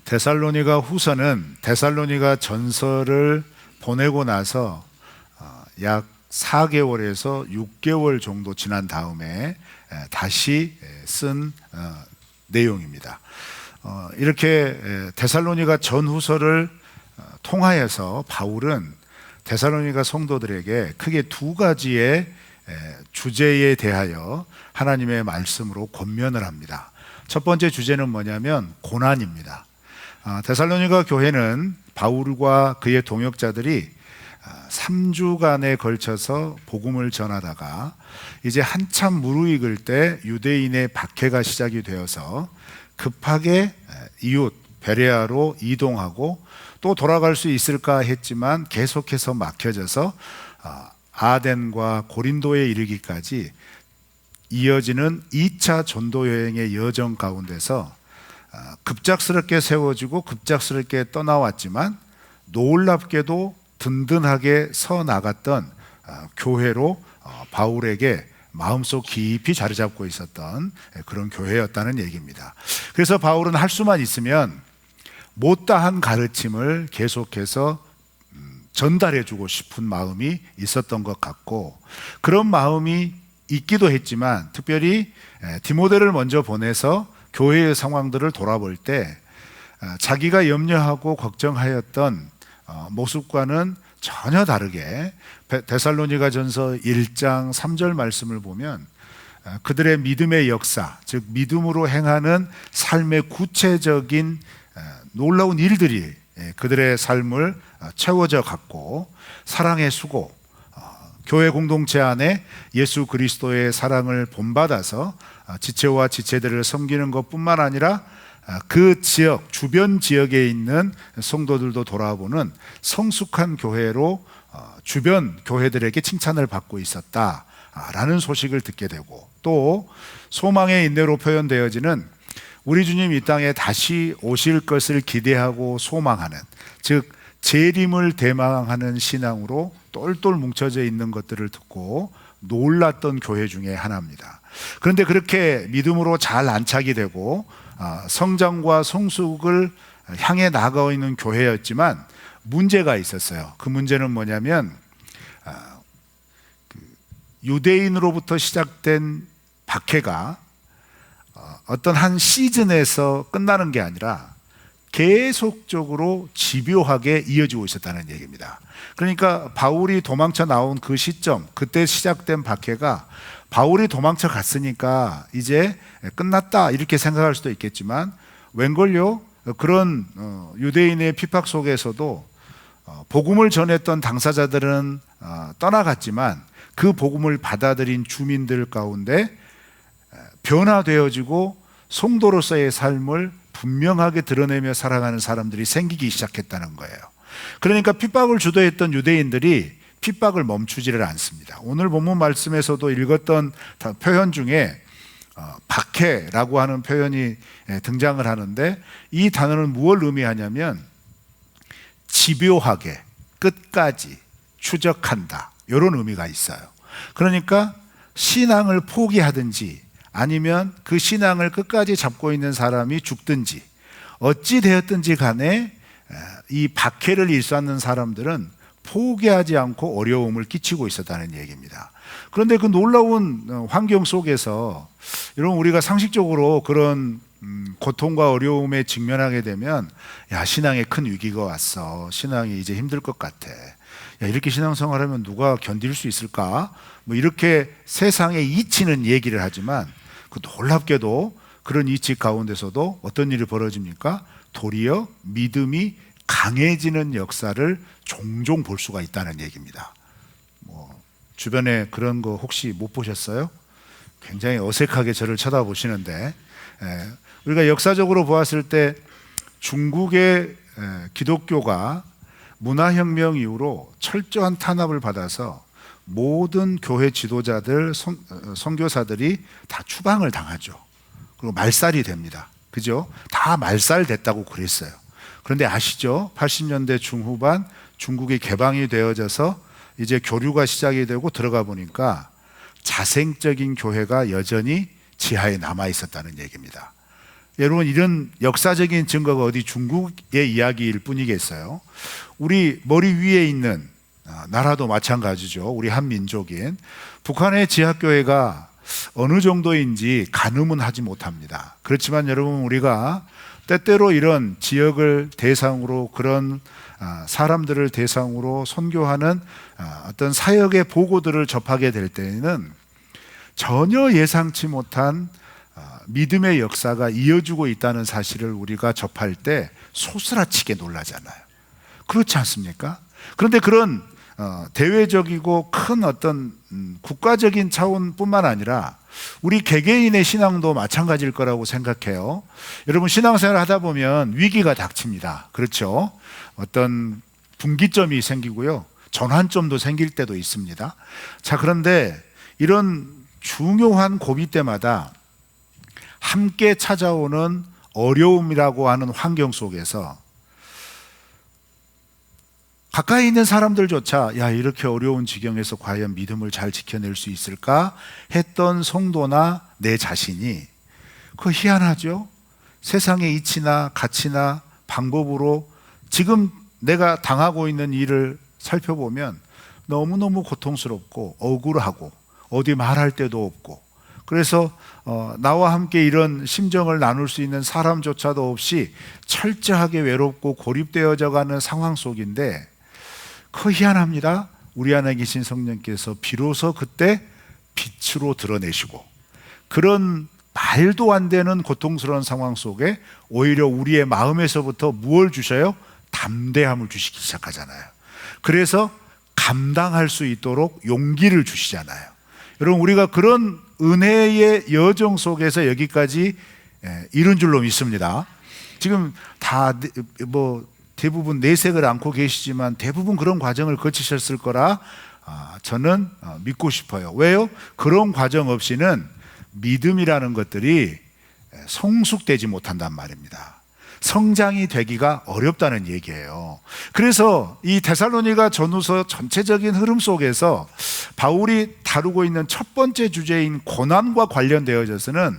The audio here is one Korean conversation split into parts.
데살로니가 후서는 데살로니가 전서를 보내고 나서 약 4개월에서 6개월 정도 지난 다음에 다시 쓴 내용입니다. 이렇게 데살로니가 전후서를 통하여서 바울은 데살로니가 성도들에게 크게 두 가지의 주제에 대하여 하나님의 말씀으로 권면을 합니다. 첫 번째 주제는 뭐냐면 고난입니다. 데살로니가 교회는 바울과 그의 동역자들이 3주간에 걸쳐서 복음을 전하다가 이제 한참 무르익을 때 유대인의 박해가 시작이 되어서 급하게 이웃 베레아로 이동하고 또 돌아갈 수 있을까 했지만 계속해서 막혀져서 아덴과 고린도에 이르기까지 이어지는 2차 전도 여행의 여정 가운데서 급작스럽게 세워지고 급작스럽게 떠나왔지만 놀랍게도 든든하게 서 나갔던 교회로 바울에게 마음속 깊이 자리 잡고 있었던 그런 교회였다는 얘기입니다. 그래서 바울은 할 수만 있으면 못다한 가르침을 계속해서 전달해주고 싶은 마음이 있었던 것 같고, 그런 마음이 있기도 했지만 특별히 디모데를 먼저 보내서 교회의 상황들을 돌아볼 때 자기가 염려하고 걱정하였던 모습과는 전혀 다르게 데살로니가 전서 1장 3절 말씀을 보면 그들의 믿음의 역사, 즉 믿음으로 행하는 삶의 구체적인 놀라운 일들이 그들의 삶을 채워져 갔고, 사랑의 수고, 교회 공동체 안에 예수 그리스도의 사랑을 본받아서 지체와 지체들을 섬기는 것뿐만 아니라 그 지역, 주변 지역에 있는 성도들도 돌아보는 성숙한 교회로 주변 교회들에게 칭찬을 받고 있었다라는 소식을 듣게 되고, 또 소망의 인내로 표현되어지는 우리 주님 이 땅에 다시 오실 것을 기대하고 소망하는, 즉 재림을 대망하는 신앙으로 똘똘 뭉쳐져 있는 것들을 듣고 놀랐던 교회 중에 하나입니다. 그런데 그렇게 믿음으로 잘 안착이 되고 성장과 성숙을 향해 나아가고 있는 교회였지만 문제가 있었어요. 그 문제는 뭐냐면 유대인으로부터 시작된 박해가 어떤 한 시즌에서 끝나는 게 아니라 계속적으로 집요하게 이어지고 있었다는 얘기입니다. 그러니까 바울이 도망쳐 나온 그 시점, 그때 시작된 박해가 바울이 도망쳐 갔으니까 이제 끝났다 이렇게 생각할 수도 있겠지만, 웬걸요? 그런 유대인의 핍박 속에서도 복음을 전했던 당사자들은 떠나갔지만 그 복음을 받아들인 주민들 가운데 변화되어지고 성도로서의 삶을 분명하게 드러내며 살아가는 사람들이 생기기 시작했다는 거예요. 그러니까 핍박을 주도했던 유대인들이 핍박을 멈추지를 않습니다. 오늘 본문 말씀에서도 읽었던 표현 중에 박해라고 하는 표현이 등장을 하는데, 이 단어는 무엇을 의미하냐면 집요하게 끝까지 추적한다, 이런 의미가 있어요. 그러니까 신앙을 포기하든지 아니면 그 신앙을 끝까지 잡고 있는 사람이 죽든지 어찌 되었든지 간에 이 박해를 일삼는 사람들은 포기하지 않고 어려움을 끼치고 있었다는 얘기입니다. 그런데 그 놀라운 환경 속에서 여러분, 우리가 상식적으로 그런 고통과 어려움에 직면하게 되면 야, 신앙에 큰 위기가 왔어, 신앙이 이제 힘들 것 같아, 야, 이렇게 신앙생활하면 누가 견딜 수 있을까, 뭐 이렇게 세상에 이치는 얘기를 하지만, 그 놀랍게도 그런 이치 가운데서도 어떤 일이 벌어집니까? 도리어 믿음이 강해지는 역사를 종종 볼 수가 있다는 얘기입니다. 주변에 그런 거 혹시 못 보셨어요? 굉장히 어색하게 저를 쳐다보시는데, 우리가 역사적으로 보았을 때 중국의 기독교가 문화혁명 이후로 철저한 탄압을 받아서 모든 교회 지도자들, 선교사들이 다 추방을 당하죠. 그리고 말살이 됩니다. 그죠? 다 말살됐다고 그랬어요. 그런데 아시죠? 80년대 중후반 중국이 개방이 되어져서 이제 교류가 시작이 되고 들어가 보니까 자생적인 교회가 여전히 지하에 남아 있었다는 얘기입니다. 여러분, 이런 역사적인 증거가 어디 중국의 이야기일 뿐이겠어요? 우리 머리 위에 있는 나라도 마찬가지죠. 우리 한민족인 북한의 지하교회가 어느 정도인지 가늠은 하지 못합니다. 그렇지만 여러분, 우리가 때때로 이런 지역을 대상으로 그런 사람들을 대상으로 선교하는 어떤 사역의 보고들을 접하게 될 때에는 전혀 예상치 못한 믿음의 역사가 이어지고 있다는 사실을 우리가 접할 때 소스라치게 놀라잖아요. 그렇지 않습니까? 그런데 그런 대외적이고 큰 어떤 국가적인 차원뿐만 아니라 우리 개개인의 신앙도 마찬가지일 거라고 생각해요. 여러분, 신앙생활을 하다 보면 위기가 닥칩니다. 그렇죠? 어떤 분기점이 생기고요, 전환점도 생길 때도 있습니다. 자, 그런데 이런 중요한 고비 때마다 함께 찾아오는 어려움이라고 하는 환경 속에서 가까이 있는 사람들조차 야, 이렇게 어려운 지경에서 과연 믿음을 잘 지켜낼 수 있을까 했던 성도나 내 자신이, 그거 희한하죠? 세상의 이치나 가치나 방법으로 지금 내가 당하고 있는 일을 살펴보면 너무너무 고통스럽고 억울하고 어디 말할 데도 없고, 그래서 나와 함께 이런 심정을 나눌 수 있는 사람조차도 없이 철저하게 외롭고 고립되어져 가는 상황 속인데, 그 희한합니다. 우리 안에 계신 성령께서 비로소 그때 빛으로 드러내시고, 그런 말도 안 되는 고통스러운 상황 속에 오히려 우리의 마음에서부터 무엇을 주셔요? 담대함을 주시기 시작하잖아요. 그래서 감당할 수 있도록 용기를 주시잖아요. 여러분, 우리가 그런 은혜의 여정 속에서 여기까지 이른 줄로 믿습니다. 지금 다 대부분 내색을 안고 계시지만 대부분 그런 과정을 거치셨을 거라 저는 믿고 싶어요. 왜요? 그런 과정 없이는 믿음이라는 것들이 성숙되지 못한단 말입니다. 성장이 되기가 어렵다는 얘기예요. 그래서 이 데살로니가 전후서 전체적인 흐름 속에서 바울이 다루고 있는 첫 번째 주제인 고난과 관련되어져서는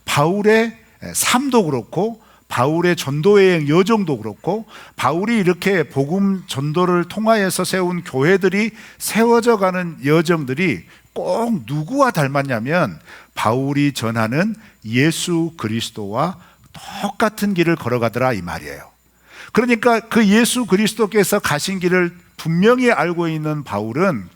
바울의 삶도 그렇고 바울의 전도여행 여정도 그렇고 바울이 이렇게 복음 전도를 통하여서 세운 교회들이 세워져 가는 여정들이 꼭 누구와 닮았냐면 바울이 전하는 예수 그리스도와 똑같은 길을 걸어가더라, 이 말이에요. 그러니까 그 예수 그리스도께서 가신 길을 분명히 알고 있는 바울은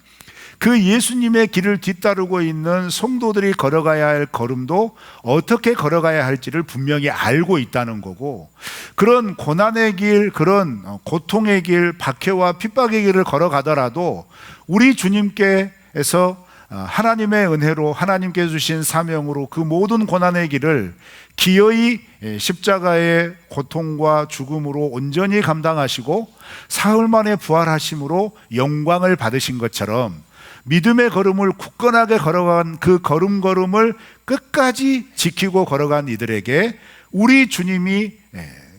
그 예수님의 길을 뒤따르고 있는 성도들이 걸어가야 할 걸음도 어떻게 걸어가야 할지를 분명히 알고 있다는 거고, 그런 고난의 길, 그런 고통의 길, 박해와 핍박의 길을 걸어가더라도 우리 주님께서 하나님의 은혜로 하나님께 주신 사명으로 그 모든 고난의 길을 기어이 십자가의 고통과 죽음으로 온전히 감당하시고 사흘 만에 부활하심으로 영광을 받으신 것처럼 믿음의 걸음을 굳건하게 걸어간 그 걸음걸음을 끝까지 지키고 걸어간 이들에게 우리 주님이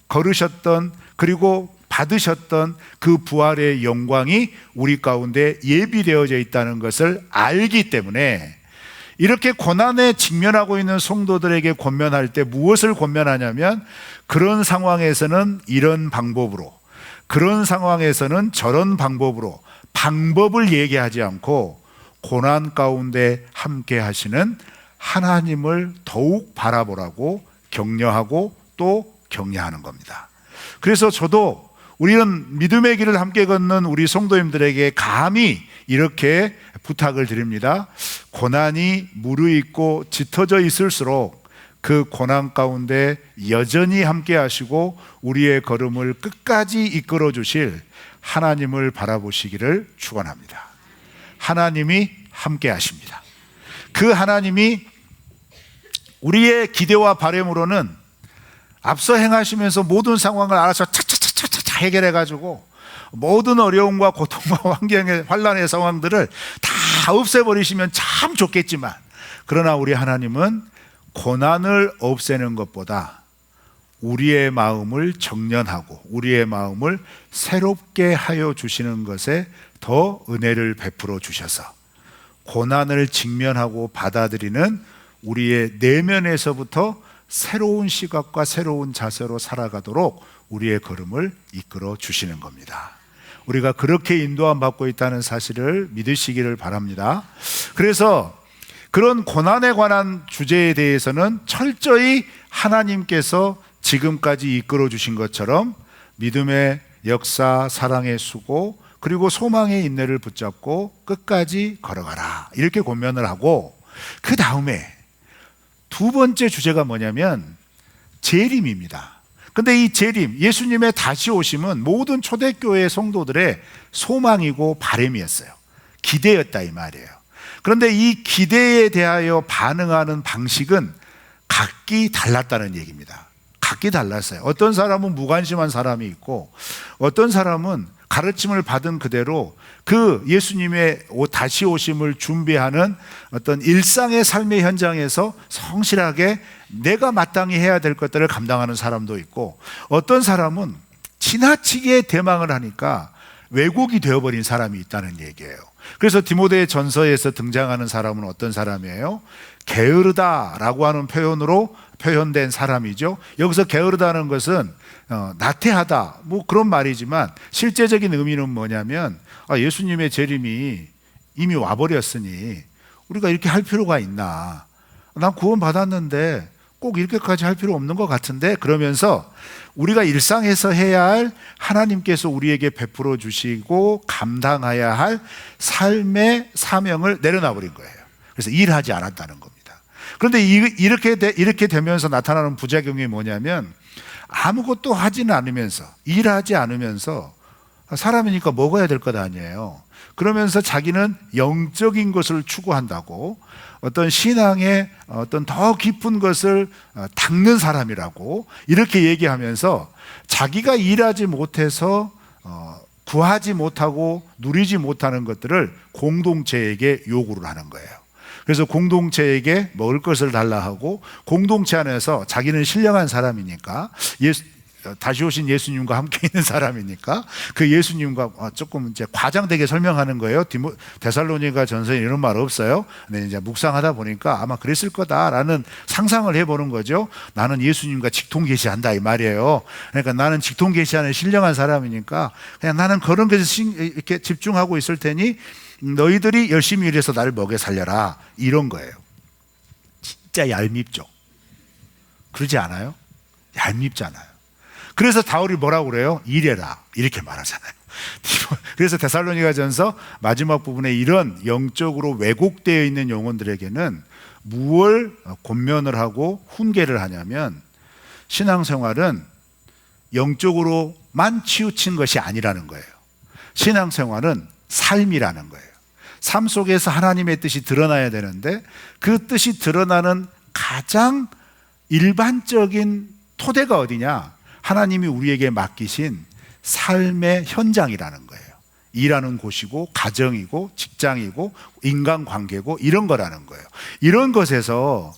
걸으셨던 그리고 받으셨던 그 부활의 영광이 우리 가운데 예비되어져 있다는 것을 알기 때문에 이렇게 고난에 직면하고 있는 성도들에게 권면할 때 무엇을 권면하냐면, 그런 상황에서는 이런 방법으로, 그런 상황에서는 저런 방법으로 방법을 얘기하지 않고 고난 가운데 함께 하시는 하나님을 더욱 바라보라고 격려하고 또 격려하는 겁니다. 그래서 저도 우리는 믿음의 길을 함께 걷는 우리 성도님들에게 감히 이렇게 부탁을 드립니다. 고난이 무르익고 짙어져 있을수록 그 고난 가운데 여전히 함께 하시고 우리의 걸음을 끝까지 이끌어 주실 하나님을 바라보시기를 축원합니다. 하나님이 함께 하십니다. 그 하나님이 우리의 기대와 바람으로는 앞서 행하시면서 모든 상황을 알아서 차차차차차 해결해 가지고 모든 어려움과 고통과 환경의 환난의 상황들을 다 없애버리시면 참 좋겠지만, 그러나 우리 하나님은 고난을 없애는 것보다 우리의 마음을 정련하고 우리의 마음을 새롭게 하여 주시는 것에 더 은혜를 베풀어 주셔서 고난을 직면하고 받아들이는 우리의 내면에서부터 새로운 시각과 새로운 자세로 살아가도록 우리의 걸음을 이끌어 주시는 겁니다. 우리가 그렇게 인도함 받고 있다는 사실을 믿으시기를 바랍니다. 그래서 그런 고난에 관한 주제에 대해서는 철저히 하나님께서 지금까지 이끌어 주신 것처럼 믿음의 역사, 사랑의 수고, 그리고 소망의 인내를 붙잡고 끝까지 걸어가라, 이렇게 권면을 하고, 그 다음에 두 번째 주제가 뭐냐면 재림입니다. 근데 이 재림, 예수님의 다시 오심은 모든 초대교회 성도들의 소망이고 바람이었어요. 기대였다 이 말이에요. 그런데 이 기대에 대하여 반응하는 방식은 각기 달랐다는 얘기입니다. 각기 달랐어요. 어떤 사람은 무관심한 사람이 있고, 어떤 사람은 가르침을 받은 그대로 그 예수님의 다시 오심을 준비하는 어떤 일상의 삶의 현장에서 성실하게 내가 마땅히 해야 될 것들을 감당하는 사람도 있고, 어떤 사람은 지나치게 대망을 하니까 왜곡이 되어버린 사람이 있다는 얘기예요. 그래서 디모데 전서에서 등장하는 사람은 어떤 사람이에요? 게으르다라고 하는 표현으로 표현된 사람이죠. 여기서 게으르다는 것은 나태하다, 뭐 그런 말이지만 실제적인 의미는 뭐냐면, 예수님의 재림이 이미 와버렸으니 우리가 이렇게 할 필요가 있나, 난 구원 받았는데 꼭 이렇게까지 할 필요 없는 것 같은데, 그러면서 우리가 일상에서 해야 할, 하나님께서 우리에게 베풀어 주시고 감당해야 할 삶의 사명을 내려놔 버린 거예요. 그래서 일하지 않았다는 겁니다. 그런데 이렇게 되면서 나타나는 부작용이 뭐냐면, 아무것도 하지는 않으면서, 일하지 않으면서, 사람이니까 먹어야 될 것 아니에요. 그러면서 자기는 영적인 것을 추구한다고, 어떤 신앙의 어떤 더 깊은 것을 닦는 사람이라고 이렇게 얘기하면서 자기가 일하지 못해서 구하지 못하고 누리지 못하는 것들을 공동체에게 요구를 하는 거예요. 그래서 공동체에게 먹을 것을 달라 하고, 공동체 안에서 자기는 신령한 사람이니까, 다시 오신 예수님과 함께 있는 사람이니까 그 예수님과 조금 이제 과장되게 설명하는 거예요. 데살로니가 전서에 이런 말 없어요. 근데 이제 묵상하다 보니까 아마 그랬을 거다라는 상상을 해보는 거죠. 나는 예수님과 직통계시한다 이 말이에요. 그러니까 나는 직통계시하는 신령한 사람이니까 그냥 나는 그런 것에 이렇게 집중하고 있을 테니 너희들이 열심히 일해서 나를 먹여 살려라, 이런 거예요. 진짜 얄밉죠. 그러지 않아요? 얄밉잖아요. 그래서 바울이 뭐라고 그래요? 일해라, 이렇게 말하잖아요. 그래서 데살로니가 전서 마지막 부분에 이런 영적으로 왜곡되어 있는 영혼들에게는 무엇을 권면을 하고 훈계를 하냐면, 신앙생활은 영적으로만 치우친 것이 아니라는 거예요. 신앙생활은 삶이라는 거예요. 삶 속에서 하나님의 뜻이 드러나야 되는데, 그 뜻이 드러나는 가장 일반적인 토대가 어디냐? 하나님이 우리에게 맡기신 삶의 현장이라는 거예요. 일하는 곳이고, 가정이고, 직장이고, 인간관계고, 이런 거라는 거예요. 이런 것에서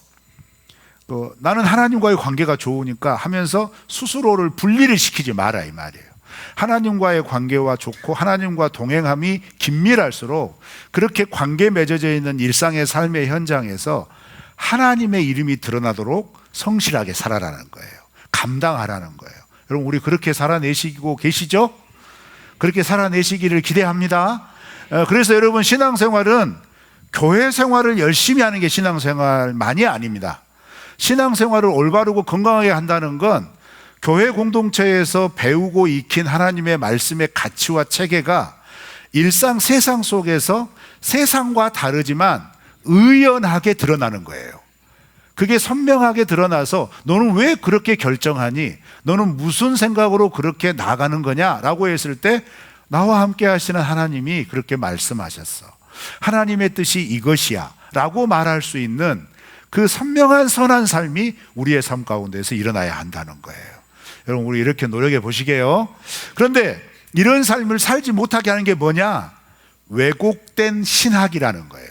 나는 하나님과의 관계가 좋으니까 하면서 스스로를 분리를 시키지 마라 이 말이에요. 하나님과의 관계와 좋고 하나님과 동행함이 긴밀할수록 그렇게 관계 맺어져 있는 일상의 삶의 현장에서 하나님의 이름이 드러나도록 성실하게 살아라는 거예요. 감당하라는 거예요. 여러분, 우리 그렇게 살아내시고 계시죠? 그렇게 살아내시기를 기대합니다. 그래서 여러분, 신앙생활은 교회 생활을 열심히 하는 게 신앙생활만이 아닙니다. 신앙생활을 올바르고 건강하게 한다는 건 교회 공동체에서 배우고 익힌 하나님의 말씀의 가치와 체계가 일상 세상 속에서 세상과 다르지만 의연하게 드러나는 거예요. 그게 선명하게 드러나서 너는 왜 그렇게 결정하니? 너는 무슨 생각으로 그렇게 나가는 거냐? 라고 했을 때 나와 함께 하시는 하나님이 그렇게 말씀하셨어. 하나님의 뜻이 이것이야 라고 말할 수 있는 그 선명한 선한 삶이 우리의 삶 가운데서 일어나야 한다는 거예요. 여러분, 우리 이렇게 노력해 보시게요. 그런데 이런 삶을 살지 못하게 하는 게 뭐냐? 왜곡된 신학이라는 거예요.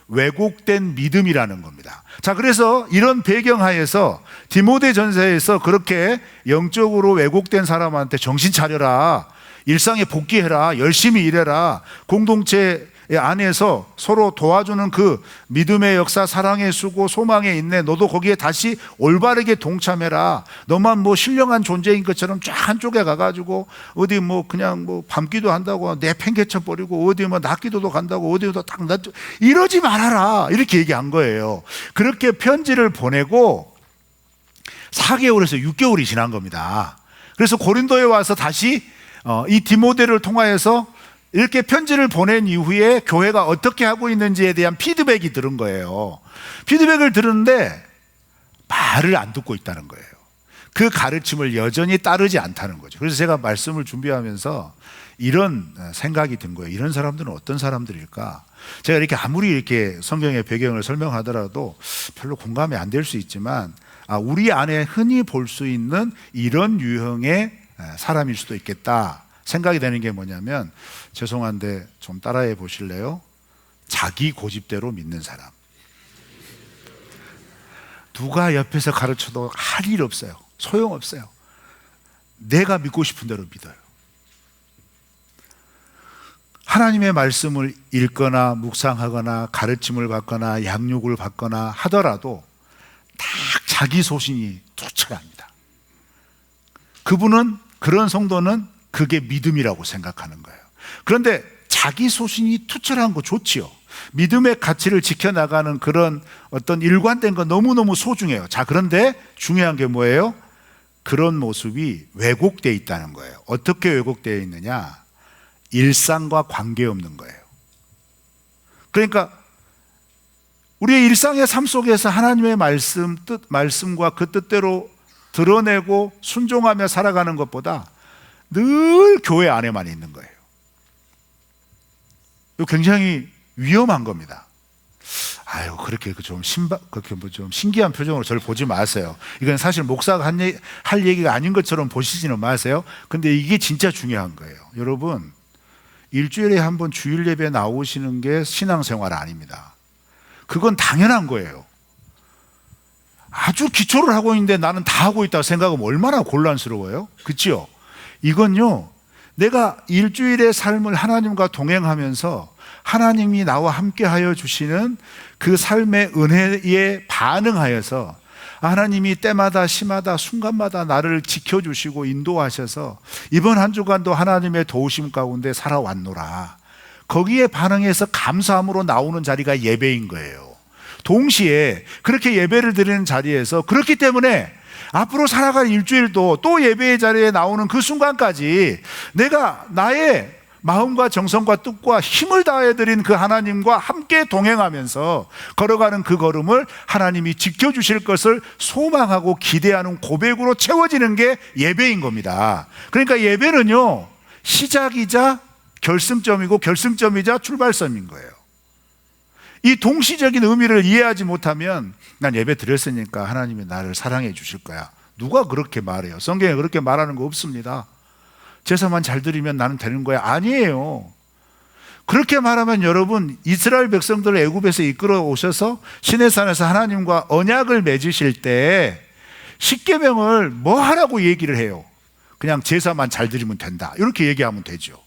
왜곡된 믿음이라는 겁니다. 자, 그래서 이런 배경하에서 디모데 전서에서 그렇게 영적으로 왜곡된 사람한테 정신 차려라, 일상에 복귀해라, 열심히 일해라, 공동체 안에서 서로 도와주는 그 믿음의 역사, 사랑의 수고, 소망의 인내, 너도 거기에 다시 올바르게 동참해라. 너만 뭐 신령한 존재인 것처럼 쫙 한쪽에 가가지고 어디 뭐 그냥 뭐 밤기도 한다고 내팽개쳐 버리고 어디 뭐 낮기도도 간다고 어디도 딱 이러지 말아라. 이렇게 얘기한 거예요. 그렇게 편지를 보내고 4개월에서 6개월이 지난 겁니다. 그래서 고린도에 와서 다시 이 디모데를 통하여서 이렇게 편지를 보낸 이후에 교회가 어떻게 하고 있는지에 대한 피드백이 들은 거예요. 피드백을 들었는데 말을 안 듣고 있다는 거예요. 그 가르침을 여전히 따르지 않다는 거죠. 그래서 제가 말씀을 준비하면서 이런 생각이 든 거예요. 이런 사람들은 어떤 사람들일까? 제가 이렇게 아무리 이렇게 성경의 배경을 설명하더라도 별로 공감이 안 될 수 있지만 우리 안에 흔히 볼 수 있는 이런 유형의 사람일 수도 있겠다 생각이 되는 게 뭐냐면, 죄송한데 좀 따라해 보실래요? 자기 고집대로 믿는 사람. 누가 옆에서 가르쳐도 할 일 없어요. 소용없어요. 내가 믿고 싶은 대로 믿어요. 하나님의 말씀을 읽거나 묵상하거나 가르침을 받거나 양육을 받거나 하더라도 딱 자기 소신이 투철합니다. 그런 성도는 그게 믿음이라고 생각하는 거예요. 그런데 자기 소신이 투철한 거 좋지요. 믿음의 가치를 지켜나가는 그런 어떤 일관된 거 너무너무 소중해요. 자, 그런데 중요한 게 뭐예요? 그런 모습이 왜곡되어 있다는 거예요. 어떻게 왜곡되어 있느냐? 일상과 관계없는 거예요. 그러니까 우리의 일상의 삶 속에서 하나님의 말씀과 그 뜻대로 드러내고 순종하며 살아가는 것보다 늘 교회 안에만 있는 거예요. 이거 굉장히 위험한 겁니다. 아유, 그렇게 좀 신기한 표정으로 저를 보지 마세요. 이건 사실 목사가 할 얘기가 아닌 것처럼 보시지는 마세요. 근데 이게 진짜 중요한 거예요. 여러분, 일주일에 한 번 주일 예배 나오시는 게 신앙생활 아닙니다. 그건 당연한 거예요. 아주 기초를 하고 있는데 나는 다 하고 있다고 생각하면 얼마나 곤란스러워요? 그렇죠? 이건요, 내가 일주일의 삶을 하나님과 동행하면서 하나님이 나와 함께 하여 주시는 그 삶의 은혜에 반응하여서 하나님이 때마다 시마다 순간마다 나를 지켜주시고 인도하셔서 이번 한 주간도 하나님의 도우심 가운데 살아왔노라. 거기에 반응해서 감사함으로 나오는 자리가 예배인 거예요. 동시에 그렇게 예배를 드리는 자리에서, 그렇기 때문에 앞으로 살아갈 일주일도 또 예배의 자리에 나오는 그 순간까지 내가 나의 마음과 정성과 뜻과 힘을 다해드린 그 하나님과 함께 동행하면서 걸어가는 그 걸음을 하나님이 지켜주실 것을 소망하고 기대하는 고백으로 채워지는 게 예배인 겁니다. 그러니까 예배는요, 시작이자 결승점이고 결승점이자 출발점인 거예요. 이 동시적인 의미를 이해하지 못하면 난 예배 드렸으니까 하나님이 나를 사랑해 주실 거야. 누가 그렇게 말해요? 성경에 그렇게 말하는 거 없습니다. 제사만 잘 드리면 나는 되는 거야. 아니에요. 그렇게 말하면 여러분, 이스라엘 백성들을 애굽에서 이끌어 오셔서 시내산에서 하나님과 언약을 맺으실 때 십계명을 뭐 하라고 얘기를 해요? 그냥 제사만 잘 드리면 된다, 이렇게 얘기하면 되죠.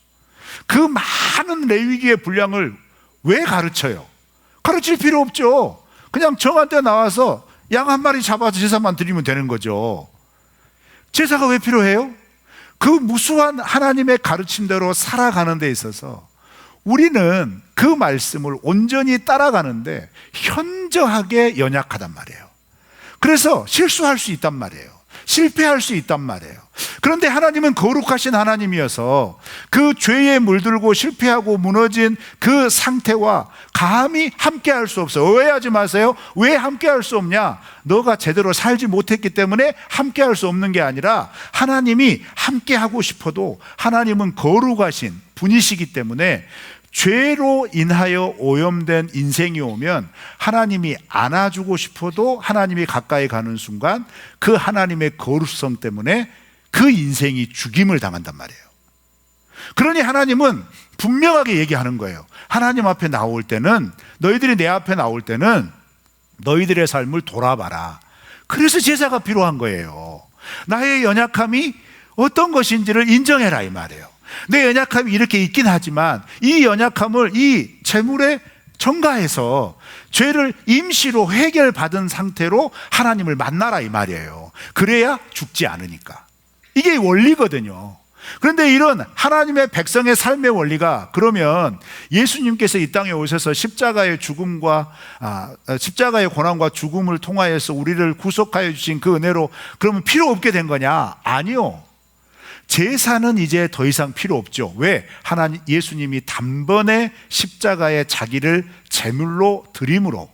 그 많은 레위기의 분량을 왜 가르쳐요? 가르칠 필요 없죠. 그냥 정한 때 나와서 양 한 마리 잡아서 제사만 드리면 되는 거죠. 제사가 왜 필요해요? 그 무수한 하나님의 가르침대로 살아가는 데 있어서 우리는 그 말씀을 온전히 따라가는데 현저하게 연약하단 말이에요. 그래서 실수할 수 있단 말이에요. 실패할 수 있단 말이에요. 그런데 하나님은 거룩하신 하나님이어서 그 죄에 물들고 실패하고 무너진 그 상태와 감히 함께할 수 없어요. 오해하지 마세요. 왜 함께할 수 없냐? 너가 제대로 살지 못했기 때문에 함께할 수 없는 게 아니라, 하나님이 함께하고 싶어도 하나님은 거룩하신 분이시기 때문에 죄로 인하여 오염된 인생이 오면 하나님이 안아주고 싶어도 하나님이 가까이 가는 순간 그 하나님의 거룩성 때문에 그 인생이 죽임을 당한단 말이에요. 그러니 하나님은 분명하게 얘기하는 거예요. 하나님 앞에 나올 때는, 너희들이 내 앞에 나올 때는 너희들의 삶을 돌아봐라. 그래서 제사가 필요한 거예요. 나의 연약함이 어떤 것인지를 인정해라, 이 말이에요. 내 연약함이 이렇게 있긴 하지만 이 연약함을, 이 제물에 전가해서 죄를 임시로 해결받은 상태로 하나님을 만나라 이 말이에요. 그래야 죽지 않으니까. 이게 원리거든요. 그런데 이런 하나님의 백성의 삶의 원리가, 그러면 예수님께서 이 땅에 오셔서 십자가의 죽음과 십자가의 고난과 죽음을 통하여서 우리를 구속하여 주신 그 은혜로 그러면 필요 없게 된 거냐? 아니요. 제사는 이제 더 이상 필요 없죠. 왜? 예수님이 단번에 십자가에 자기를 제물로 드림으로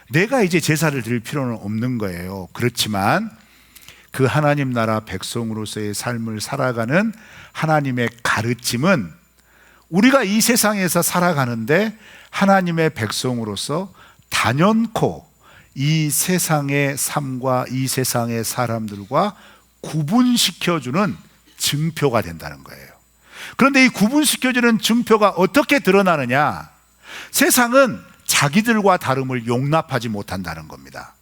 내가 이제 제사를 드릴 필요는 없는 거예요. 그렇지만 그 하나님 나라 백성으로서의 삶을 살아가는 하나님의 가르침은 우리가 이 세상에서 살아가는데 하나님의 백성으로서 단연코 이 세상의 삶과 이 세상의 사람들과 구분시켜주는 증표가 된다는 거예요. 그런데 이 구분시켜주는 증표가 어떻게 드러나느냐? 세상은 자기들과 다름을 용납하지 못한다는 겁니다.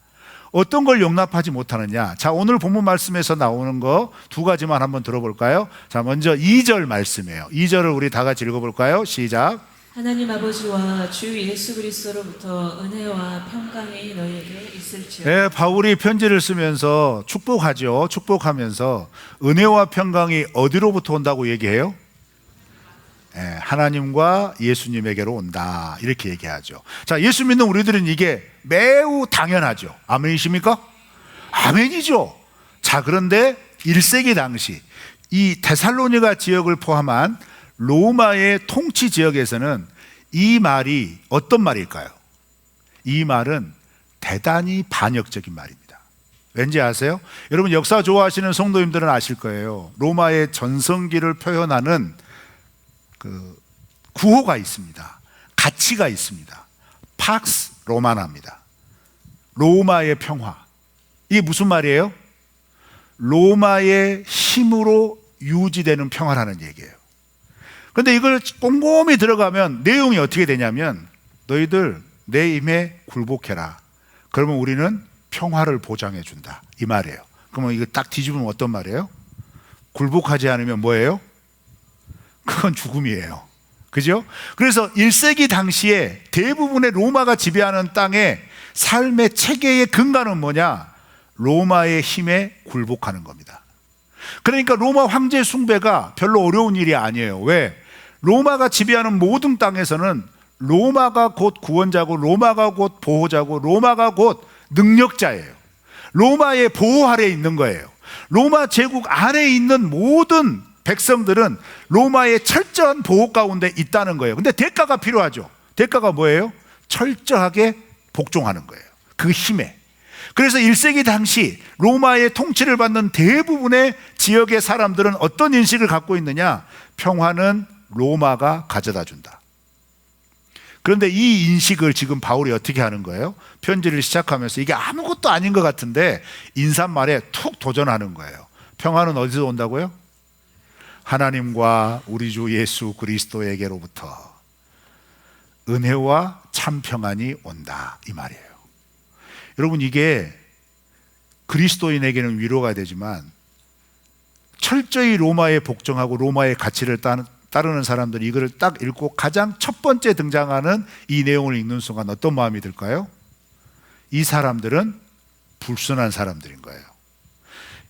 어떤 걸 용납하지 못하느냐? 자, 오늘 본문 말씀에서 나오는 거 두 가지만 한번 들어볼까요? 자, 먼저 2절 말씀이에요. 2절을 우리 다 같이 읽어볼까요? 시작. 하나님 아버지와 주 예수 그리스도로부터 은혜와 평강이 너희에게 있을지어다. 네, 바울이 편지를 쓰면서 축복하죠. 축복하면서 은혜와 평강이 어디로부터 온다고 얘기해요? 네, 하나님과 예수님에게로 온다, 이렇게 얘기하죠. 자, 예수 믿는 우리들은 이게 매우 당연하죠. 아멘이십니까? 아멘이죠. 자, 그런데 1세기 당시 이 데살로니가 지역을 포함한 로마의 통치 지역에서는 이 말이 어떤 말일까요? 이 말은 대단히 반역적인 말입니다. 왠지 아세요? 여러분 역사 좋아하시는 성도님들은 아실 거예요. 로마의 전성기를 표현하는 그 구호가 있습니다. 가치가 있습니다. 팍스 로마나입니다. 로마의 평화. 이게 무슨 말이에요? 로마의 힘으로 유지되는 평화라는 얘기예요. 그런데 이걸 꼼꼼히 들어가면 내용이 어떻게 되냐면, 너희들 내 힘에 굴복해라. 그러면 우리는 평화를 보장해 준다, 이 말이에요. 그러면 이거 딱 뒤집으면 어떤 말이에요? 굴복하지 않으면 뭐예요? 그건 죽음이에요. 그죠? 그래서 1세기 당시에 대부분의 로마가 지배하는 땅의 삶의 체계의 근간은 뭐냐? 로마의 힘에 굴복하는 겁니다. 그러니까 로마 황제 숭배가 별로 어려운 일이 아니에요. 왜? 로마가 지배하는 모든 땅에서는 로마가 곧 구원자고, 로마가 곧 보호자고, 로마가 곧 능력자예요. 로마의 보호 아래에 있는 거예요. 로마 제국 안에 있는 모든 백성들은 로마의 철저한 보호 가운데 있다는 거예요. 근데 대가가 필요하죠. 대가가 뭐예요? 철저하게 복종하는 거예요. 그 힘에. 그래서 1세기 당시 로마의 통치를 받는 대부분의 지역의 사람들은 어떤 인식을 갖고 있느냐? 평화는 로마가 가져다 준다. 그런데 이 인식을 지금 바울이 어떻게 하는 거예요? 편지를 시작하면서 이게 아무것도 아닌 것 같은데 인사말에 툭 도전하는 거예요. 평화는 어디서 온다고요? 하나님과 우리 주 예수 그리스도에게로부터 은혜와 참 평안이 온다, 이 말이에요. 여러분, 이게 그리스도인에게는 위로가 되지만 철저히 로마에 복종하고 로마의 가치를 따르는 사람들이 이거를 딱 읽고 가장 첫 번째 등장하는 이 내용을 읽는 순간 어떤 마음이 들까요? 이 사람들은 불순한 사람들인 거예요.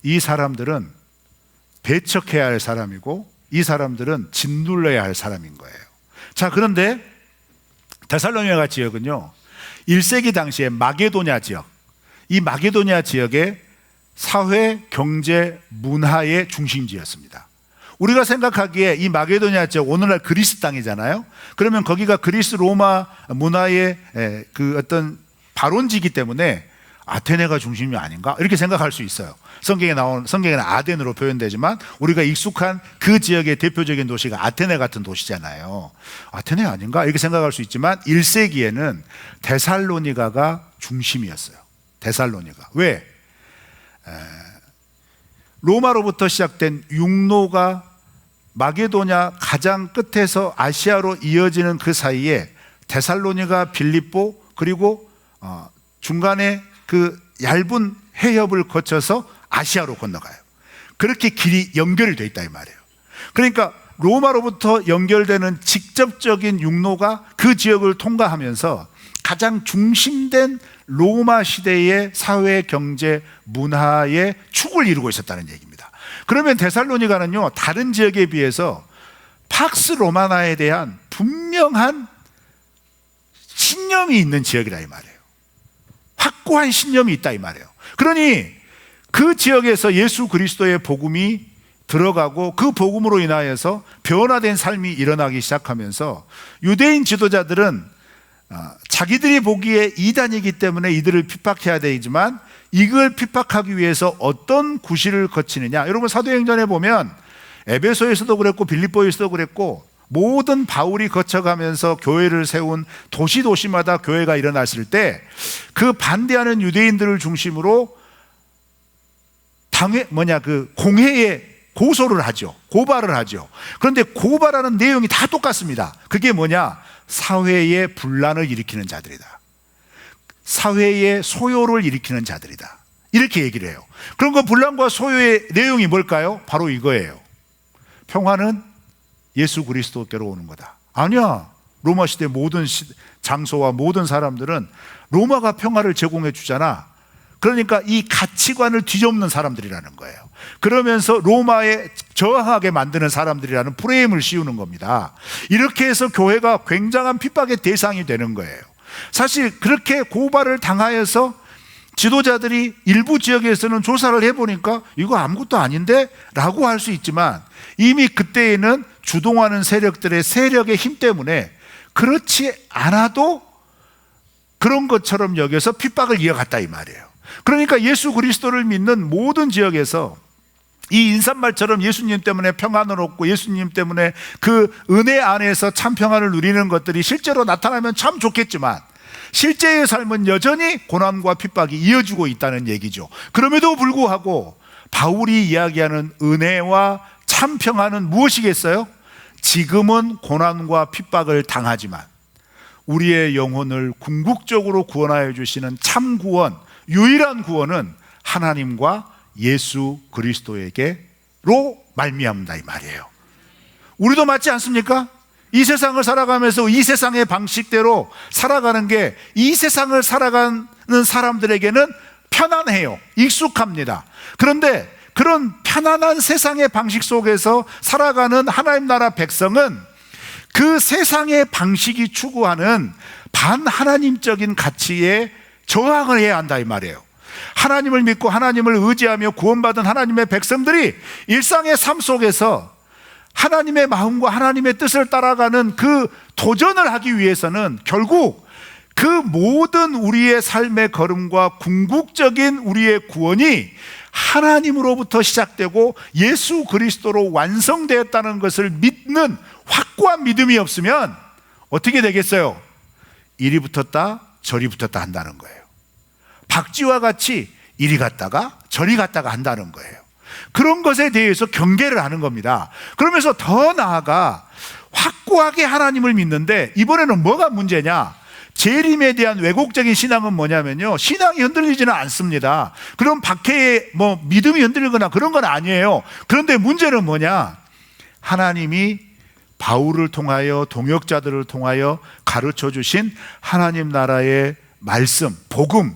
이 사람들은 배척해야 할 사람이고, 이 사람들은 짓눌러야 할 사람인 거예요. 자, 그런데 데살로니가 지역은요, 1세기 당시에 마게도냐 지역, 이 마게도냐 지역의 사회, 경제, 문화의 중심지였습니다. 우리가 생각하기에 이 마게도냐 지역, 오늘날 그리스 땅이잖아요. 그러면 거기가 그리스 로마 문화의 그 어떤 발원지이기 때문에 아테네가 중심이 아닌가? 이렇게 생각할 수 있어요. 성경에는 아덴으로 표현되지만 우리가 익숙한 그 지역의 대표적인 도시가 아테네 같은 도시잖아요. 아테네 아닌가? 이렇게 생각할 수 있지만 1세기에는 데살로니가가 중심이었어요. 데살로니가. 왜? 로마로부터 시작된 육로가 마게도냐 가장 끝에서 아시아로 이어지는 그 사이에 데살로니가, 빌립보, 그리고 중간에 그 얇은 해협을 거쳐서 아시아로 건너가요. 그렇게 길이 연결이 돼 있다, 이 말이에요. 그러니까 로마로부터 연결되는 직접적인 육로가 그 지역을 통과하면서 가장 중심된 로마 시대의 사회, 경제, 문화의 축을 이루고 있었다는 얘기입니다. 그러면 데살로니가는요, 다른 지역에 비해서 팍스 로마나에 대한 분명한 신념이 있는 지역이라 이 말이에요. 확고한 신념이 있다 이 말이에요. 그러니 그 지역에서 예수 그리스도의 복음이 들어가고 그 복음으로 인하여서 변화된 삶이 일어나기 시작하면서 유대인 지도자들은 자기들이 보기에 이단이기 때문에 이들을 핍박해야 되지만 이걸 핍박하기 위해서 어떤 구실을 거치느냐. 여러분 사도행전에 보면 에베소에서도 그랬고 빌립보에서도 그랬고 모든 바울이 거쳐가면서 교회를 세운 도시마다 교회가 일어났을 때 그 반대하는 유대인들을 중심으로 공회에 고소를 하죠. 고발을 하죠. 그런데 고발하는 내용이 다 똑같습니다. 그게 뭐냐? 사회의 분란을 일으키는 자들이다. 사회의 소요를 일으키는 자들이다. 이렇게 얘기를 해요. 그런 그 분란과 소요의 내용이 뭘까요? 바로 이거예요. 평화는 예수 그리스도께로 오는 거다. 아니야. 로마 시대 모든 장소와 모든 사람들은 로마가 평화를 제공해 주잖아. 그러니까 이 가치관을 뒤집는 사람들이라는 거예요. 그러면서 로마에 저항하게 만드는 사람들이라는 프레임을 씌우는 겁니다. 이렇게 해서 교회가 굉장한 핍박의 대상이 되는 거예요. 사실 그렇게 고발을 당하여서 지도자들이 일부 지역에서는 조사를 해보니까 이거 아무것도 아닌데? 라고 할 수 있지만 이미 그때에는 주동하는 세력들의 세력의 힘 때문에 그렇지 않아도 그런 것처럼 여겨서 핍박을 이어갔다 이 말이에요. 그러니까 예수 그리스도를 믿는 모든 지역에서 이 인사말처럼 예수님 때문에 평안을 얻고 예수님 때문에 그 은혜 안에서 참 평안을 누리는 것들이 실제로 나타나면 참 좋겠지만 실제의 삶은 여전히 고난과 핍박이 이어지고 있다는 얘기죠. 그럼에도 불구하고 바울이 이야기하는 은혜와 참 평안은 무엇이겠어요? 지금은 고난과 핍박을 당하지만 우리의 영혼을 궁극적으로 구원하여 주시는 참 구원, 유일한 구원은 하나님과 예수 그리스도에게로 말미암다 이 말이에요. 우리도 맞지 않습니까? 이 세상을 살아가면서 이 세상의 방식대로 살아가는 게 이 세상을 살아가는 사람들에게는 편안해요. 익숙합니다. 그런데 그런 편안한 세상의 방식 속에서 살아가는 하나님 나라 백성은 그 세상의 방식이 추구하는 반하나님적인 가치에 저항을 해야 한다 이 말이에요. 하나님을 믿고 하나님을 의지하며 구원받은 하나님의 백성들이 일상의 삶 속에서 하나님의 마음과 하나님의 뜻을 따라가는 그 도전을 하기 위해서는 결국 그 모든 우리의 삶의 걸음과 궁극적인 우리의 구원이 하나님으로부터 시작되고 예수 그리스도로 완성되었다는 것을 믿는 확고한 믿음이 없으면 어떻게 되겠어요? 이리 붙었다 저리 붙었다 한다는 거예요. 박쥐와 같이 이리 갔다가 저리 갔다가 한다는 거예요. 그런 것에 대해서 경계를 하는 겁니다. 그러면서 더 나아가 확고하게 하나님을 믿는데 이번에는 뭐가 문제냐? 재림에 대한 왜곡적인 신앙은 뭐냐면요, 신앙이 흔들리지는 않습니다. 그럼 박해에 믿음이 흔들리거나 그런 건 아니에요. 그런데 문제는 뭐냐? 하나님이 바울을 통하여 동역자들을 통하여 가르쳐 주신 하나님 나라의 말씀, 복음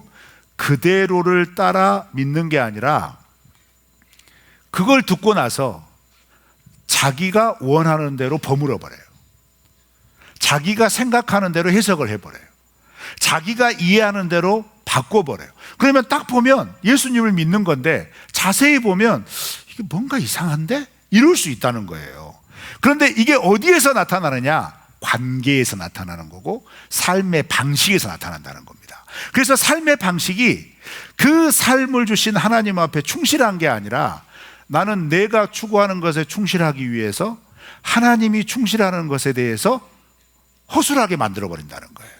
그대로를 따라 믿는 게 아니라 그걸 듣고 나서 자기가 원하는 대로 버무려 버려요. 자기가 생각하는 대로 해석을 해버려요. 자기가 이해하는 대로 바꿔버려요. 그러면 딱 보면 예수님을 믿는 건데 자세히 보면 이게 뭔가 이상한데? 이럴 수 있다는 거예요. 그런데 이게 어디에서 나타나느냐? 관계에서 나타나는 거고 삶의 방식에서 나타난다는 겁니다. 그래서 삶의 방식이 그 삶을 주신 하나님 앞에 충실한 게 아니라 나는 내가 추구하는 것에 충실하기 위해서 하나님이 충실하는 것에 대해서 허술하게 만들어버린다는 거예요.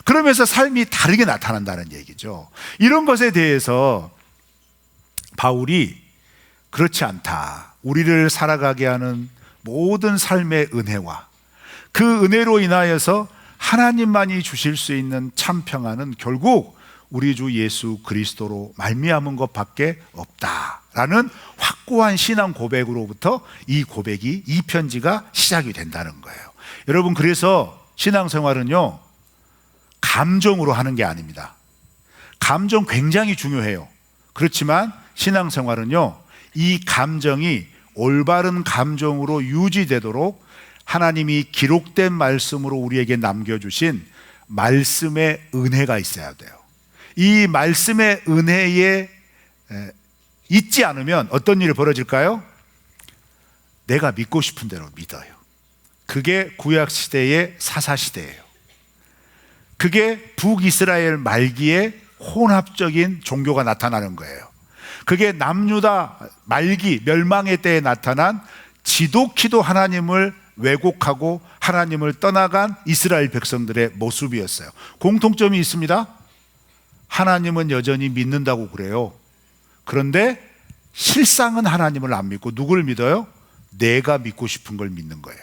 그러면서 삶이 다르게 나타난다는 얘기죠. 이런 것에 대해서 바울이 그렇지 않다. 우리를 살아가게 하는 모든 삶의 은혜와 그 은혜로 인하여서 하나님만이 주실 수 있는 참 평안은 결국 우리 주 예수 그리스도로 말미암은 것밖에 없다. 라는 확고한 신앙 고백으로부터 이 고백이, 이 편지가 시작이 된다는 거예요. 여러분, 그래서 신앙생활은요, 감정으로 하는 게 아닙니다. 감정 굉장히 중요해요. 그렇지만 신앙생활은요, 이 감정이 올바른 감정으로 유지되도록 하나님이 기록된 말씀으로 우리에게 남겨주신 말씀의 은혜가 있어야 돼요. 이 말씀의 은혜에 있지 않으면 어떤 일이 벌어질까요? 내가 믿고 싶은 대로 믿어요. 그게 구약시대의 사사시대예요. 그게 북이스라엘 말기에 혼합적인 종교가 나타나는 거예요. 그게 남유다 말기 멸망의 때에 나타난 지독히도 하나님을 왜곡하고 하나님을 떠나간 이스라엘 백성들의 모습이었어요. 공통점이 있습니다. 하나님은 여전히 믿는다고 그래요. 그런데 실상은 하나님을 안 믿고 누굴 믿어요? 내가 믿고 싶은 걸 믿는 거예요.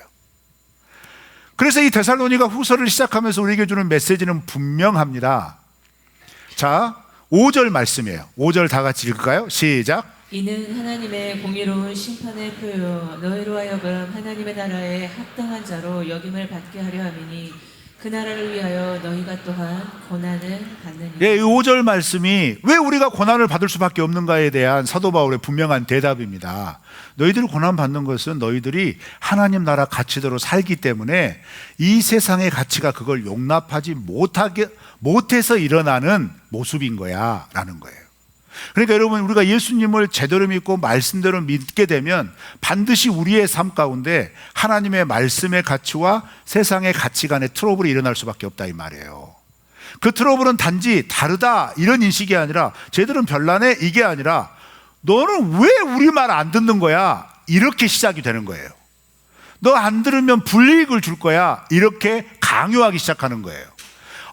그래서 이 데살로니가 후서를 시작하면서 우리에게 주는 메시지는 분명합니다. 자, 5절 말씀이에요. 5절 다 같이 읽을까요? 시작. 이는 하나님의 공의로운 심판의 표요 너희로 하여금 하나님의 나라에 합당한 자로 여김을 받게 하려 함이니 그 나라를 위하여 너희가 또한 고난을 받느니라. 예, 이 5절 말씀이 왜 우리가 고난을 받을 수밖에 없는가에 대한 사도 바울의 분명한 대답입니다. 너희들이 고난받는 것은 너희들이 하나님 나라 가치대로 살기 때문에 이 세상의 가치가 그걸 용납하지 못해서 일어나는 모습인 거야 라는 거예요. 그러니까 여러분, 우리가 예수님을 제대로 믿고 말씀대로 믿게 되면 반드시 우리의 삶 가운데 하나님의 말씀의 가치와 세상의 가치 간의 트러블이 일어날 수밖에 없다 이 말이에요. 그 트러블은 단지 다르다 이런 인식이 아니라 쟤들은 별나네 이게 아니라 너는 왜 우리 말 안 듣는 거야? 이렇게 시작이 되는 거예요. 너 안 들으면 불이익을 줄 거야. 이렇게 강요하기 시작하는 거예요.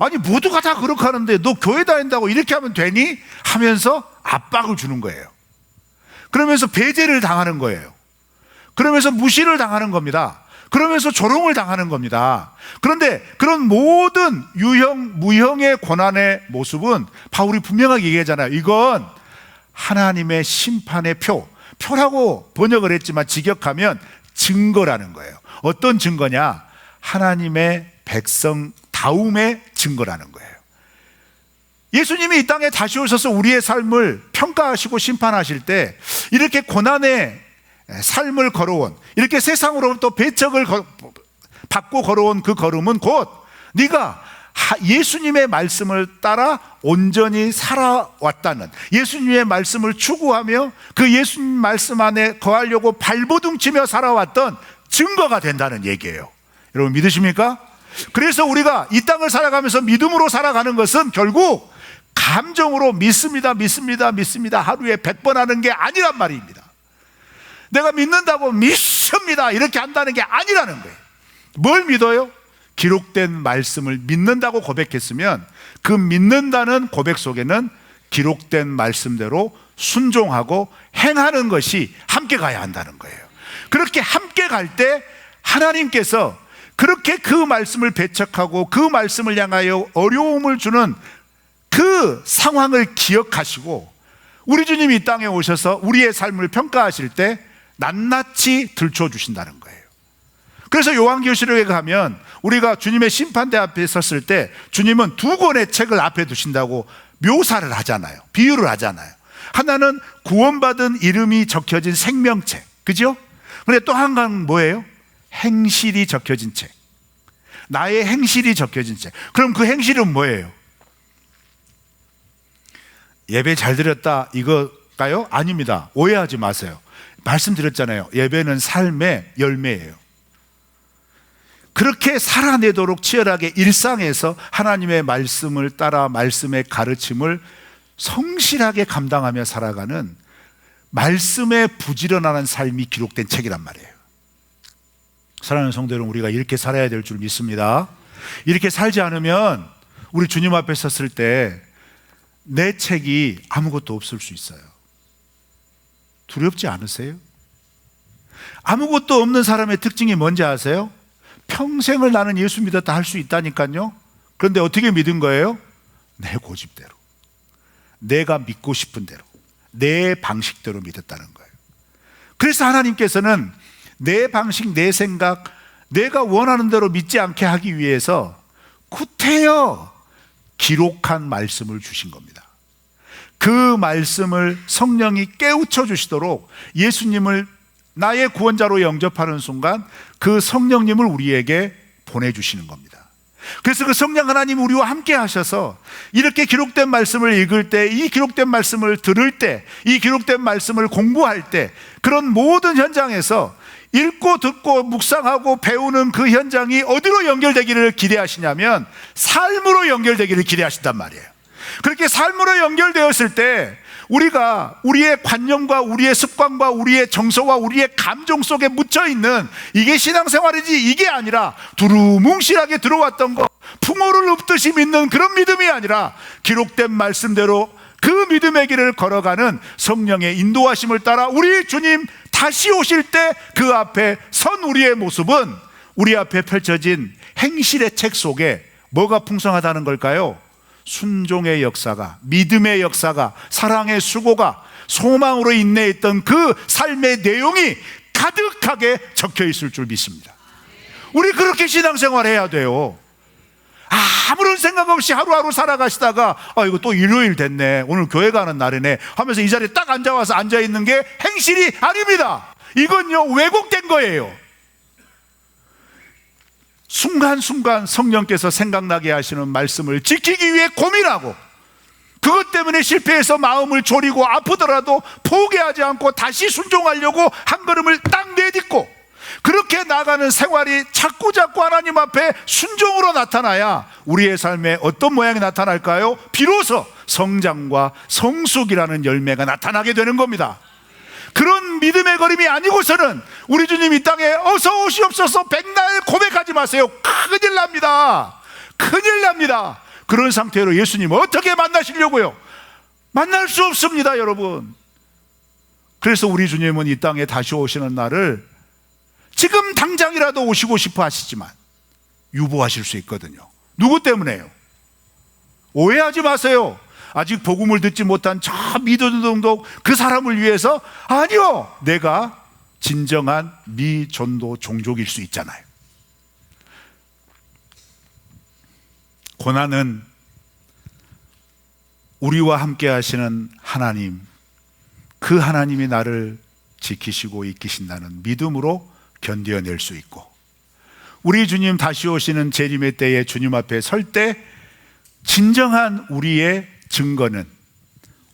아니, 모두가 다 그렇게 하는데 너 교회 다닌다고 이렇게 하면 되니? 하면서 압박을 주는 거예요. 그러면서 배제를 당하는 거예요. 그러면서 무시를 당하는 겁니다. 그러면서 조롱을 당하는 겁니다. 그런데 그런 모든 유형, 무형의 고난의 모습은 바울이 분명하게 얘기하잖아요. 이건 하나님의 심판의 표라고 번역을 했지만 직역하면 증거라는 거예요. 어떤 증거냐? 하나님의 백성 다움의 증거라는 거예요. 예수님이 이 땅에 다시 오셔서 우리의 삶을 평가하시고 심판하실 때 이렇게 고난의 삶을 걸어온, 이렇게 세상으로부터 배척을 받고 걸어온 그 걸음은 곧 네가 예수님의 말씀을 따라 온전히 살아왔다는, 예수님의 말씀을 추구하며 그 예수님 말씀 안에 거하려고 발버둥치며 살아왔던 증거가 된다는 얘기예요. 여러분 믿으십니까? 그래서 우리가 이 땅을 살아가면서 믿음으로 살아가는 것은 결국 감정으로 믿습니다, 믿습니다, 믿습니다 하루에 100번 하는 게 아니란 말입니다. 내가 믿는다고 믿습니다 이렇게 한다는 게 아니라는 거예요. 뭘 믿어요? 기록된 말씀을 믿는다고 고백했으면 그 믿는다는 고백 속에는 기록된 말씀대로 순종하고 행하는 것이 함께 가야 한다는 거예요. 그렇게 함께 갈 때 하나님께서 그렇게 그 말씀을 배척하고 그 말씀을 향하여 어려움을 주는 그 상황을 기억하시고 우리 주님이 이 땅에 오셔서 우리의 삶을 평가하실 때 낱낱이 들춰주신다는 거예요. 그래서 요한계시록에 가면 우리가 주님의 심판대 앞에 섰을 때 주님은 2권의 책을 앞에 두신다고 묘사를 하잖아요. 비유를 하잖아요. 하나는 구원받은 이름이 적혀진 생명책, 그죠? 근데 또 한 건 뭐예요? 행실이 적혀진 책. 나의 행실이 적혀진 책. 그럼 그 행실은 뭐예요? 예배 잘 드렸다 이거일까요? 아닙니다. 오해하지 마세요. 말씀드렸잖아요. 예배는 삶의 열매예요. 그렇게 살아내도록 치열하게 일상에서 하나님의 말씀을 따라 말씀의 가르침을 성실하게 감당하며 살아가는 말씀에 부지런하는 삶이 기록된 책이란 말이에요. 사랑하는 성도 여러분, 우리가 이렇게 살아야 될 줄 믿습니다. 이렇게 살지 않으면 우리 주님 앞에 섰을 때 내 책이 아무것도 없을 수 있어요. 두렵지 않으세요? 아무것도 없는 사람의 특징이 뭔지 아세요? 평생을 나는 예수 믿었다 할 수 있다니까요. 그런데 어떻게 믿은 거예요? 내 고집대로, 내가 믿고 싶은 대로, 내 방식대로 믿었다는 거예요. 그래서 하나님께서는 내 방식, 내 생각, 내가 원하는 대로 믿지 않게 하기 위해서 구태여 기록한 말씀을 주신 겁니다. 그 말씀을 성령이 깨우쳐 주시도록 예수님을 나의 구원자로 영접하는 순간 그 성령님을 우리에게 보내주시는 겁니다. 그래서 그 성령 하나님 우리와 함께 하셔서 이렇게 기록된 말씀을 읽을 때, 이 기록된 말씀을 들을 때, 이 기록된 말씀을 공부할 때, 그런 모든 현장에서 읽고 듣고 묵상하고 배우는 그 현장이 어디로 연결되기를 기대하시냐면 삶으로 연결되기를 기대하신단 말이에요. 그렇게 삶으로 연결되었을 때 우리가 우리의 관념과 우리의 습관과 우리의 정서와 우리의 감정 속에 묻혀있는 이게 신앙생활이지 이게 아니라 두루뭉실하게 들어왔던 거 풍어를 읊듯이 믿는 그런 믿음이 아니라 기록된 말씀대로 그 믿음의 길을 걸어가는 성령의 인도하심을 따라 우리 주님 다시 오실 때 그 앞에 선 우리의 모습은 우리 앞에 펼쳐진 행실의 책 속에 뭐가 풍성하다는 걸까요? 순종의 역사가, 믿음의 역사가, 사랑의 수고가, 소망으로 인내했던 그 삶의 내용이 가득하게 적혀 있을 줄 믿습니다. 우리 그렇게 신앙생활 해야 돼요. 아무런 생각 없이 하루하루 살아가시다가 이거 또 일요일 됐네, 오늘 교회 가는 날이네 하면서 이 자리에 딱 앉아와서 앉아있는 게 행실이 아닙니다. 이건요 왜곡된 거예요. 순간순간 성령께서 생각나게 하시는 말씀을 지키기 위해 고민하고, 그것 때문에 실패해서 마음을 졸이고 아프더라도 포기하지 않고 다시 순종하려고 한 걸음을 딱 내딛고 그렇게 나가는 생활이 자꾸자꾸 하나님 앞에 순종으로 나타나야 우리의 삶에 어떤 모양이 나타날까요? 비로소 성장과 성숙이라는 열매가 나타나게 되는 겁니다. 그런 믿음의 걸음이 아니고서는 우리 주님 이 땅에 어서 오시옵소서 백날 고백하지 마세요. 큰일 납니다. 큰일 납니다. 그런 상태로 예수님 어떻게 만나시려고요? 만날 수 없습니다, 여러분. 그래서 우리 주님은 이 땅에 다시 오시는 날을 지금 당장이라도 오시고 싶어 하시지만 유보하실 수 있거든요. 누구 때문에요? 오해하지 마세요. 아직 복음을 듣지 못한 저 미전도 그 사람을 위해서? 아니요, 내가 진정한 미전도 종족일 수 있잖아요. 고난은 우리와 함께 하시는 하나님, 그 하나님이 나를 지키시고 이끄신다는 믿음으로 견뎌낼 수 있고, 우리 주님 다시 오시는 재림의 때에 주님 앞에 설 때 진정한 우리의 증거는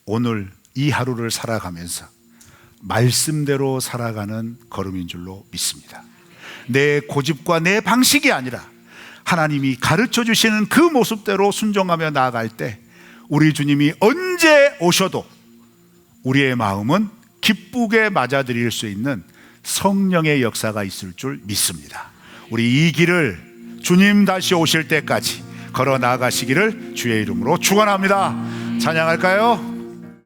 오늘 이 하루를 살아가면서 말씀대로 살아가는 걸음인 줄로 믿습니다. 내 고집과 내 방식이 아니라 하나님이 가르쳐 주시는 그 모습대로 순종하며 나아갈 때 우리 주님이 언제 오셔도 우리의 마음은 기쁘게 맞아들일 수 있는 성령의 역사가 있을 줄 믿습니다. 우리 이 길을 주님 다시 오실 때까지 걸어 나가시기를 주의 이름으로 축원합니다. 찬양할까요?